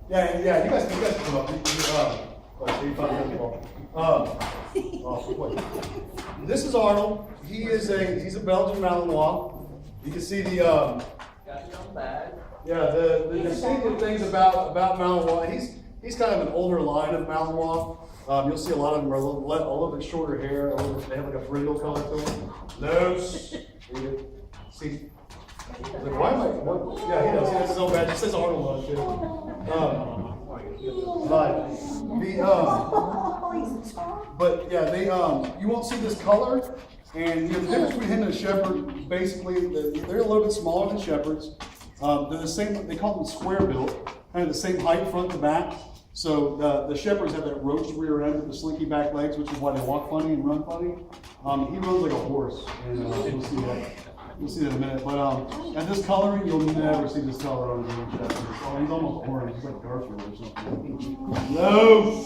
Yeah, you guys can come up. This is Arnold. He's a Belgian Malinois. You can see the Got it on bag. yeah, the distinctive things about Malinois. He's kind of an older line of Malinois. You'll see a lot of them are a little bit shorter hair. They have like a brindle color to them. Nose. See. Like, why am I? What? Yeah, he does. He has his own badge. It says Arnold on it too. But yeah, you won't see this color. And the difference between him and a shepherd, basically, they're a little bit smaller than shepherds. They're the same. They call them square built, kind of the same height front to back. So the shepherds have that roached rear end with the slinky back legs, which is why they walk funny and run funny. He runs like a horse, and you'll see that. You'll see that in a minute. But and this coloring, you'll never see this color on a German shepherd. He's almost orange. He's like Garfield or something. No.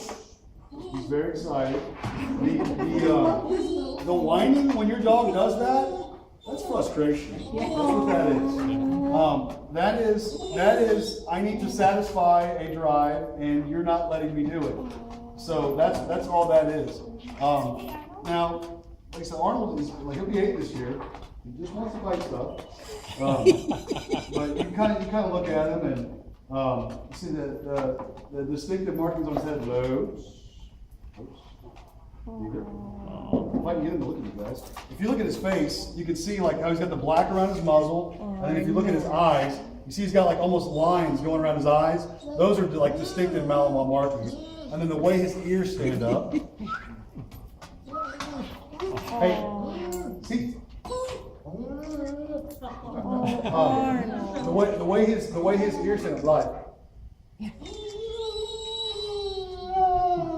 He's very excited. The whining when your dog does that, that's frustration. That's what that is. That is I need to satisfy a drive and you're not letting me do it. So that's all that is. Now, like I said, Arnold is he'll be 8 this year. He just wants to fight stuff. But you kind of look at him and you see the distinctive markings on his head. Low. If I can get him to look at you guys. If you look at his face, you can see like how he's got the black around his muzzle, and then if you look at his eyes, you see he's got like almost lines going around his eyes. Those are like distinctive Malinois markings. And then the way his ears stand up. Hey, see. The way his ears stand up, right.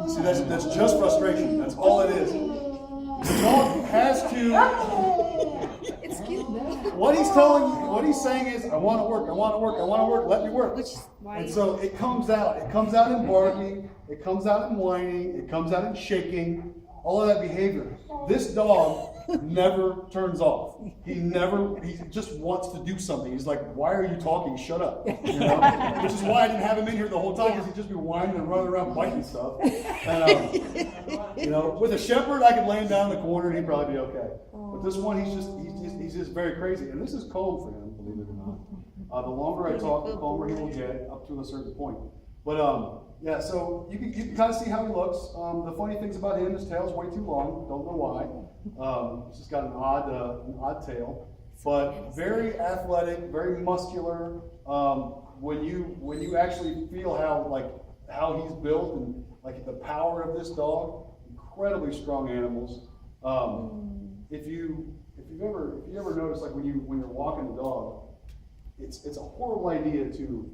See, that's just frustration. That's all it is. The dog has to. It's cute. What he's saying is, I want to work, let me work. And so it comes out. It comes out in barking. It comes out in whining. It comes out in shaking. All of that behavior. This dog never turns off. He just wants to do something. He's like, why are you talking? Shut up. You know? Which is why I didn't have him in here the whole time, because he'd just be whining and running around biting stuff. And, with a shepherd, I could lay him down in the corner and he'd probably be okay. But this one, he's just very crazy. And this is calm for him, believe it or not. The longer I talk, the calmer he will get up to a certain point. But yeah, so you can kind of see how he looks. The funny things about him, his tail's way too long. Don't know why. He's just got an odd tail, but very athletic, very muscular. When you actually feel how he's built and like the power of this dog, incredibly strong animals. If you ever notice, like when you're walking the dog, it's a horrible idea to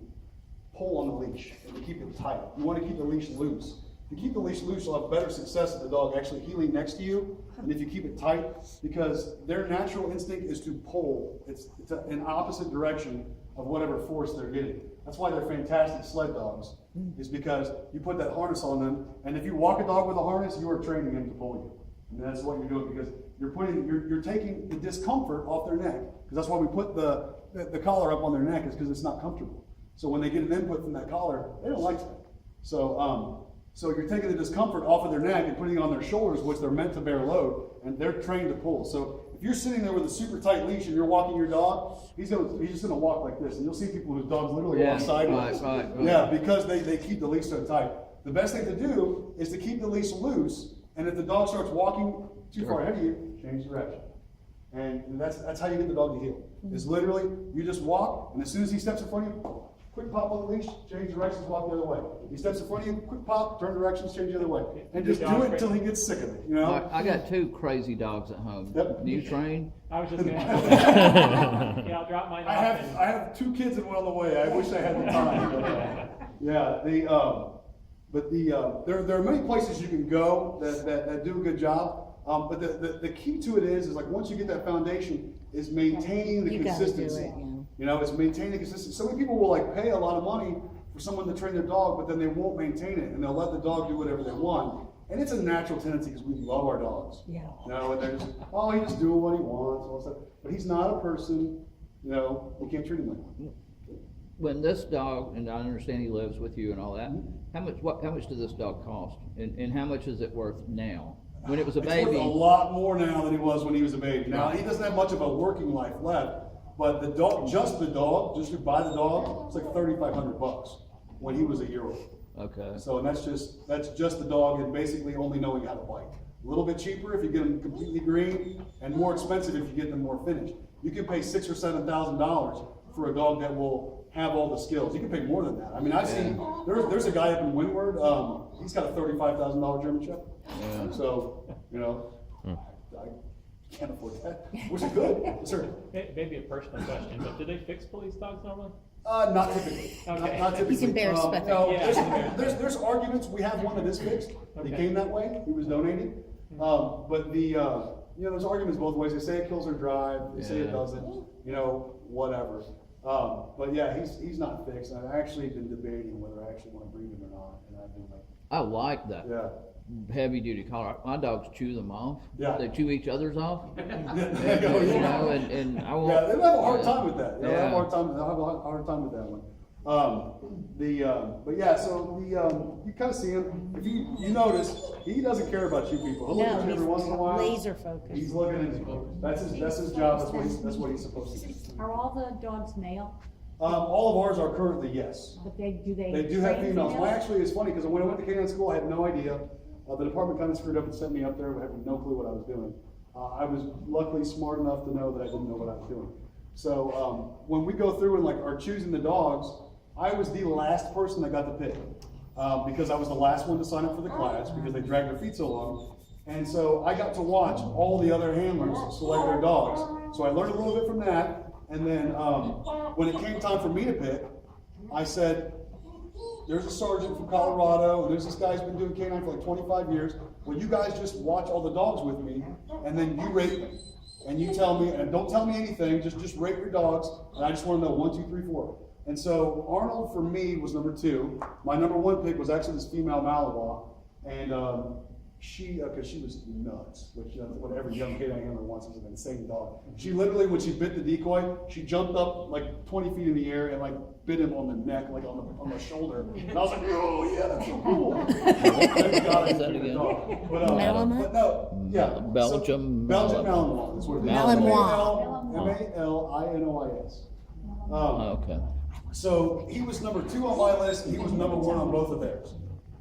pull on the leash and to keep it tight. You want to keep the leash loose. If you keep the leash loose, you'll have better success at the dog actually heeling next to you than if you keep it tight, because their natural instinct is to pull. It's an opposite direction of whatever force they're getting. That's why they're fantastic sled dogs, is because you put that harness on them, and if you walk a dog with a harness, you are training him to pull you. And that's what you're doing, because you're taking the discomfort off their neck. Because that's why we put the collar up on their neck, is because it's not comfortable. So when they get an input from that collar, they don't like that. So you're taking the discomfort off of their neck and putting it on their shoulders, which they're meant to bear load, and they're trained to pull. So if you're sitting there with a super tight leash and you're walking your dog, he's just gonna walk like this, and you'll see people whose dogs literally walk sideways. Right. Yeah, because they keep the leash so tight. The best thing to do is to keep the leash loose, and if the dog starts walking too far ahead of you, change direction. And that's how you get the dog to heel. Is literally you just walk, and as soon as he steps in front of you, quick pop on the leash, change directions, walk the other way. He steps in front of you, quick pop, turn directions, change the other way. And just do it until he gets sick of it, you know? I got 2 crazy dogs at home. Yep. Do you train? I was just going to yeah, I'll drop mine off. I have 2 kids and one on the way. I wish I had the time. But, there are many places you can go that do a good job. But the key to it is like once you get that foundation, is maintaining the consistency. It's maintaining the consistency. So many people will like pay a lot of money for someone to train their dog, but then they won't maintain it, and they'll let the dog do whatever they want. And it's a natural tendency because we love our dogs. Yeah. And they're just, he's just doing what he wants, all that stuff. But he's not a person. You can't treat him like that. when this dog, and I understand he lives with you and all that, how much does this dog cost? And how much is it worth now? When it was a It's baby? worth a lot more now than he was when he was a baby. Now, he doesn't have much of a working life left, but the dog, just to buy the dog, it's like $3,500 when he was a year old. Okay. So, and that's just the dog and basically only knowing how to bite. A little bit cheaper if you get them completely green, and more expensive if you get them more finished. You can pay $6,000 or $7,000 for a dog that will have all the skills. You can pay more than that. I mean, I've seen, there's a guy up in Windward, he's got a $35,000 German Shepherd. Yeah. So, you know, I can't afford that, which is good. Sir. Maybe a personal question, but do they fix police dogs normally? Not typically. Okay. Not typically. He's embarrassed by that. No, Yeah. there's arguments. We have one that is fixed. He Okay. came that way. He was donating. But the, there's arguments both ways. They say it kills her drive. They say it Yeah. doesn't. You know, whatever. But yeah, he's not fixed. I've actually been debating whether I actually want to breed him or not. And I've been like, I like that yeah. heavy duty collar. My dogs chew them off. Yeah. They chew each other's off. Yeah, You know, and I won't. yeah, they'll have a hard time with that. They'll have a Yeah. hard time. They'll have a hard time with that one. But yeah, so you kind of see him. If you notice, he doesn't care about you people. He'll look No, at you every once in a while. laser focused. He's looking at you. That's his job. That's what he's supposed to do. Are all the dogs male? All of ours are currently yes. But they do They do have train females. Well, females? actually, it's funny because when I went to K9 school, I had no idea. The department kind of screwed up and sent me up there. I had no clue what I was doing. I was luckily smart enough to know that I didn't know what I was doing. So when we go through and like are choosing the dogs, I was the last person that got to pick because I was the last one to sign up for the class because they dragged their feet so long. And so I got to watch all the other handlers select their dogs. So I learned a little bit from that. And then when it came time for me to pick, I said, there's a sergeant from Colorado, and there's this guy who's been doing K9 for like 25 years. Well, you guys just watch all the dogs with me, and then you rate me. And you tell me, and don't tell me anything, just rate your dogs, and I just want to know 1, 2, 3, 4. And so Arnold for me was number 2. My number 1 pick was actually this female Malinois, and because she was nuts, which what every young K9 handler wants is an insane dog. She literally, when she bit the decoy, she jumped up like 20 feet in the air and like bit him on the neck, like on the shoulder. And I was like, oh yeah, that's so cool. Thank God I didn't get a dog. Malinois? But no, yeah. Belgium Belgian Malinois. That's what it is. Malinois. Malinois. Okay. So he was number 2 on my list, and he was number 1 on both of theirs.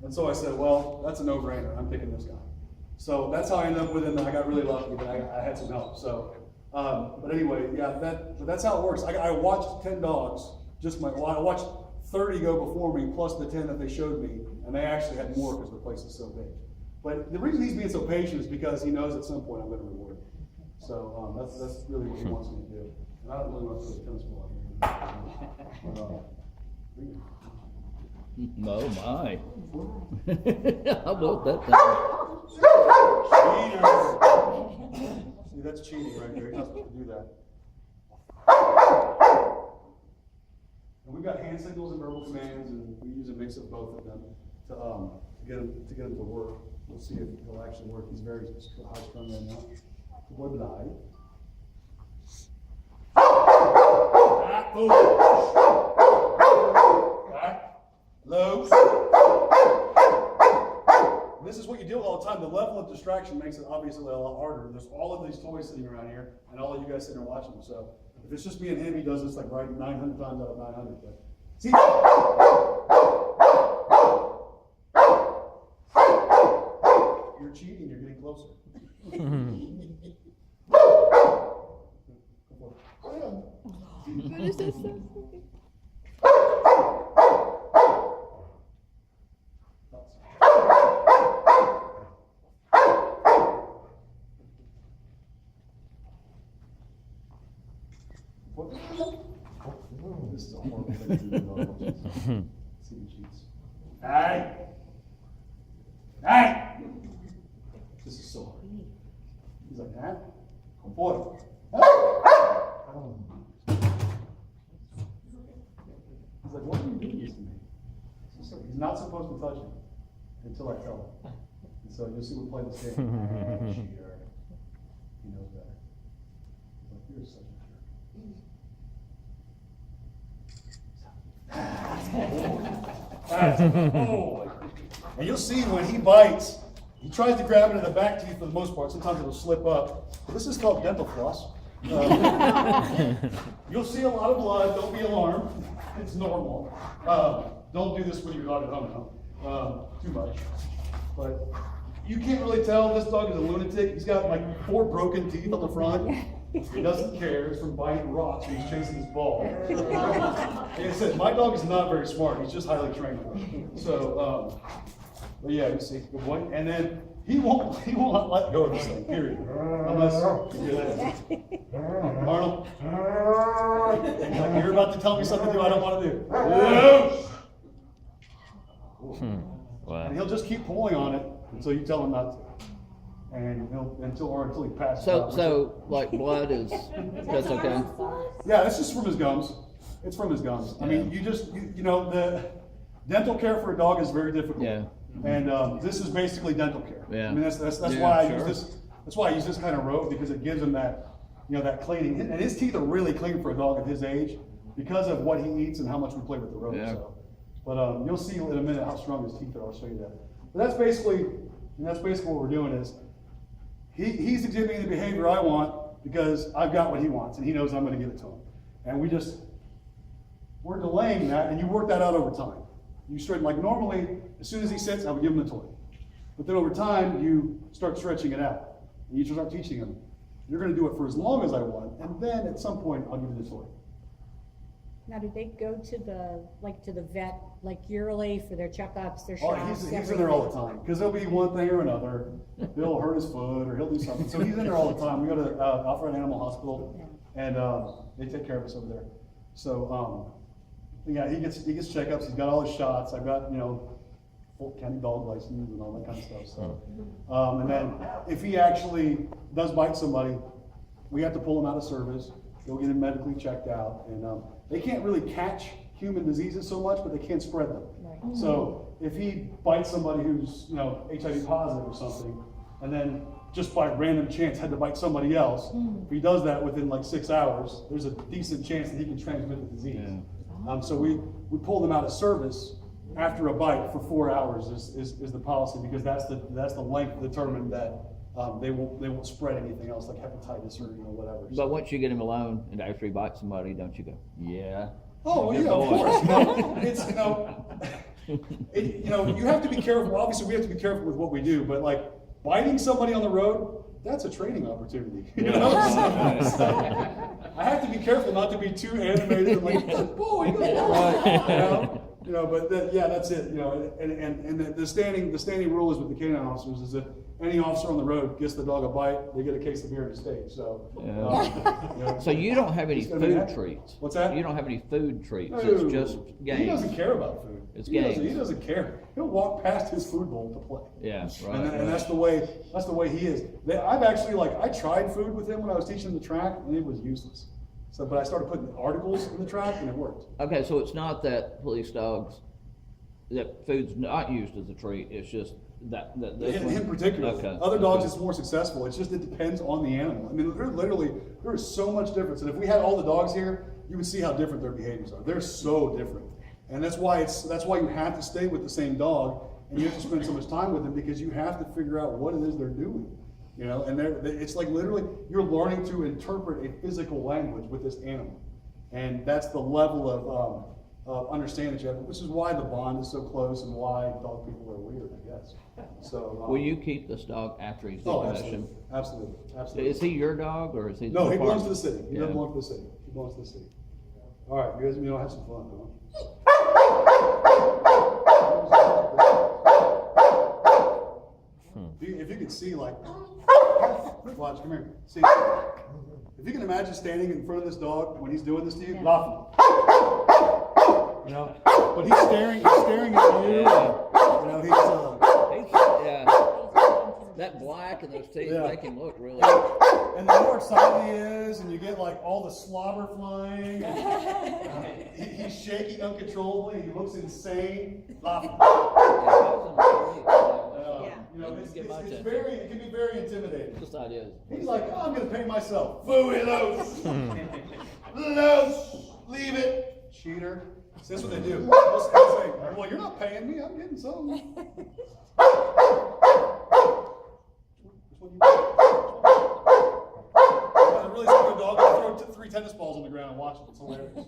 And so I said, well, that's a no-brainer. I'm picking this guy. So that's how I ended up with him, and I got really lucky that I had some help. So, but anyway, yeah, that's how it works. I watched 10 dogs. I watched 30 go before me, plus the 10 that they showed me, and they actually had more because the place is so big. But the reason he's being so patient is because he knows at some point I'm going to reward him. So that's really what he wants me to do. And I don't really want to put a tennis ball out here. Oh my. I want that thing. Cheater. See, that's cheating right there. You're not supposed to do that. And we've got hand signals and verbal commands, and we use a mix of both of them to get him to work. We'll see if he'll actually work. He's very high strung right now. What did I? Back, move. Back. Low. This is what you deal with all the time. The level of distraction makes it obviously a lot harder. There's all of these toys sitting around here, and all of you guys sitting there watching them. So if it's just me and him, he does this like right 900 times out of 900. But see, you're cheating. You're getting closer. What is this? This is a horrible thing to do. See the cheats. Hey! Hey! This is so hard. He's like, huh? Come forward. He's like, what are you doing this to me? He's not supposed to touch him until I tell him. And so you'll see we'll play this game. Cheater. He knows better. He's like, you're such a jerk. fast. Oh. And you'll see when he bites, he tries to grab into the back teeth for the most part. Sometimes it'll slip up. But this is called dental floss. You'll see a lot of blood. Don't be alarmed. It's normal. Don't do this with your dog at home now. Too much. But you can't really tell this dog is a lunatic. He's got like 4 broken teeth on the front. He doesn't care. It's from biting rocks when he's chasing his ball. Like I said, my dog is not very smart. He's just highly trained. So, but yeah, you see, good boy. And then he won't let go of this thing, period. Unless you do that. Arnold, you're about to tell me something to do I don't want to do. Wow. And he'll just keep pulling on it until you tell him not to. And until he passes out. So like blood is, that's okay? Yeah, it's just from his gums. It's from his gums. I mean, you know, the dental care for a dog is very difficult. Yeah. And this is basically dental care. Yeah. I mean, that's Yeah, why I sure. use this. That's why I use this kind of rope, because it gives him that, you know, that cleaning. And his teeth are really clean for a dog at his age because of what he eats and how much we play with the rope. Yeah. So, but you'll see in a minute how strong his teeth are. I'll show you that. But that's basically what we're doing is he's exhibiting the behavior I want because I've got what he wants and he knows I'm going to give it to him. And we're delaying that, and you work that out over time. You straighten, like normally, as soon as he sits, I would give him the toy. But then over time, you start stretching it out. And you start teaching him, you're going to do it for as long as I want, and then at some point, I'll give you the toy. Now, do they go to the vet, like yearly for their checkups, their Oh, shots? he's in there all the time, because there'll be one thing or another. He'll hurt his foot, or he'll do something. So he's in there all the time. We go to Alfred Animal Hospital, and they take care of us over there. So, yeah, he gets checkups. He's got all his shots. I've got, you know, full county dog license and all that kind of stuff. So, and then if he actually does bite somebody, we have to pull him out of service. Go get him medically checked out, and they can't really catch human diseases so much, but they can spread them. Right. So if he bites somebody who's, you know, HIV positive or something, and then just by random chance had to bite somebody else, if he does that within like 6 hours, there's a decent chance that he can transmit the disease. Yeah. So we pull them out of service after a bite for 4 hours is the policy, because that's the length determined that they won't spread anything else like hepatitis or, you know, whatever. But once you get him alone and after he bites somebody, don't you go, yeah? Oh, Good yeah, of boy. course. No, it's, you know, you have to be careful. Obviously, we have to be careful with what we do, but like biting somebody on the road, that's a training opportunity. You know? So, I have to be careful not to be too animated and like, good boy, good boy. You know, but yeah, that's it. You know, and the standing rule is with the canine officers is that any officer on the road gets the dog a bite, they get a case of beer and a steak. So, Yeah. you know, So you don't have any It's gonna be food that. treats? What's that? You don't have any food treats, No, it's just He games? doesn't care about food. It's He games. doesn't care. He'll walk past his food bowl to play. Yeah, right. And that's the way he is. I've actually, I tried food with him when I was teaching him the track, and it was useless. So, but I started putting articles in the track, and it worked. Okay, so it's not that police dogs, that food's not used as a treat, it's just that this one? Him particularly. Okay. Other dogs, Okay. it's more successful. It's just, it depends on the animal. I mean, there is so much difference. And if we had all the dogs here, you would see how different their behaviors are. They're so different. And that's why you have to stay with the same dog, and you have to spend so much time with them, because you have to figure out what it is they're doing. You know, and it's like literally you're learning to interpret a physical language with this animal, and that's the level of understanding that you have, which is why the bond is so close and why dog people are weird, I guess. So, Will you keep this dog after he's Oh, decommissioned? absolutely. Is he your dog or is he? No, the he belongs to farm? the city. He Yeah. doesn't belong to the city. He belongs to the city. All right, you guys, have some fun, huh? If you could see, watch, come here. See, if you can imagine standing in front of this dog when he's doing this to you, laughing. You know, but he's staring at you. You know, Yeah. That black and those teeth Yeah. make him look really. and the more excited he is, and you get like all the slobber flying, and, he's shaking uncontrollably. He looks insane. Laughing. You know, it can be very intimidating. This idea is. He's like, oh, I'm going to pay myself. Fooey loose. Loose. Leave it. Cheater. See, that's what they do. They'll say, well, you're not paying me, I'm getting some. Which one you want? I really scared a dog, I'll throw 3 tennis balls on the ground and watch it, it's hilarious.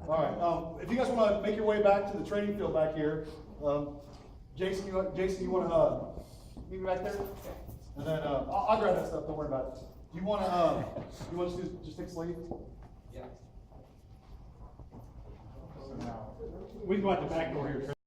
All right, if you guys want to make your way back to the training field back here, Jason, you want to meet me back there? And then I'll grab that stuff. Don't worry about it. Do you want to just take a sleep? We can go out the back door here.